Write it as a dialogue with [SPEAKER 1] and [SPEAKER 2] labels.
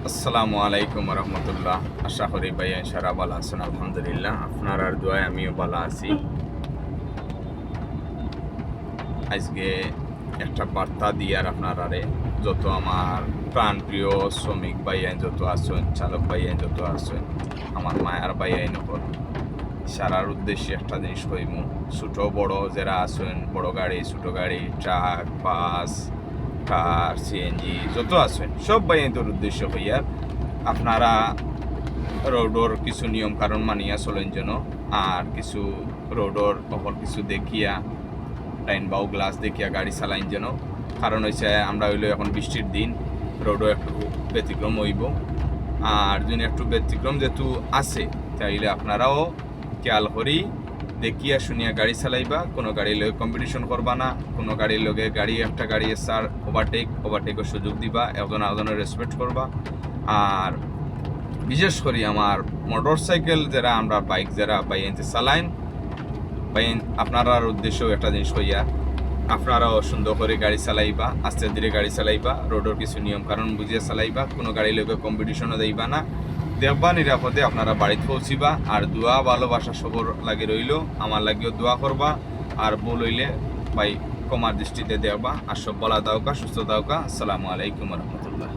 [SPEAKER 1] আসসালামু আলাইকুম রহমতুল্লাহ। আশা করি ভাই সারা ভালো আছেন। আলহামদুলিল্লাহ, আপনার আর দোয়ায় আমিও ভালো আছি। আজকে একটা বার্তা দিয়ার আপনারারে যত আমার প্রাণপ্রিয় শ্রমিক ভাইয়ান যত আছেন, চালক ভাইয়ান যত আছেন, আমার মায়ার ভাইয়ান ওপর সারার উদ্দেশ্যে একটা জিনিস কইমু। ছোট বড় যারা আছেন, বড় গাড়ি, ছোট গাড়ি, ট্রাক, বাস, কার, সিএনজি যত আছেন সব ভাইয়ানদের উদ্দেশ্য হইয়ার আপনারা রোডর কিছু নিয়ম কারণ মানিয়া চলেন যেন, আর কিছু রোডর অকল কিছু দেখিয়া লাইন বাউ গ্লাস দেখিয়া গাড়ি চালাইন যেন। কারণ হয়েছে আমরা হইলো এখন বৃষ্টির দিন, রোডও একটু ব্যতিক্রম হইব। আর যদি একটু ব্যতিক্রম যেহেতু আছে, তাইলে আপনারাও খেয়াল করি দেখিয়া শুনিয়া গাড়ি চালাইবা। কোনো গাড়ির লগে কম্পিটিশন করবা না, কোনো গাড়ির লগে একটা গাড়ি স্যার ওভারটেকের সুযোগ দিবা, একজন আরেকজনের রেসপেক্ট করবা। আর বিশেষ করে আমার মোটর সাইকেল যারা, আমরা বাইক যারা বাইন চালাইন, বাইন আপনার উদ্দেশ্যেও একটা জিনিস হইয়া আপনারাও সুন্দর করে গাড়ি চালাইবা, আস্তে ধীরে গাড়ি চালাইবা, রোডের কিছু নিয়ম কারণ বুঝিয়ে চালাইবা, কোনো গাড়ির লোকের কম্পিটিশনও দেইবা না, দেখবা নিরাপদে আপনারা বাড়িতে পৌঁছিবা। আর দোয়া ভালোবাসা সবর লাগে রইল, আমার লাগেও দোয়া করবা। আর ভুল হইলে ভাই কমার দৃষ্টিতে দেখবা। আর সব বলা দাওকা, সুস্থ দাওকা। আসসালামু আলাইকুম রহমতুল্লাহ।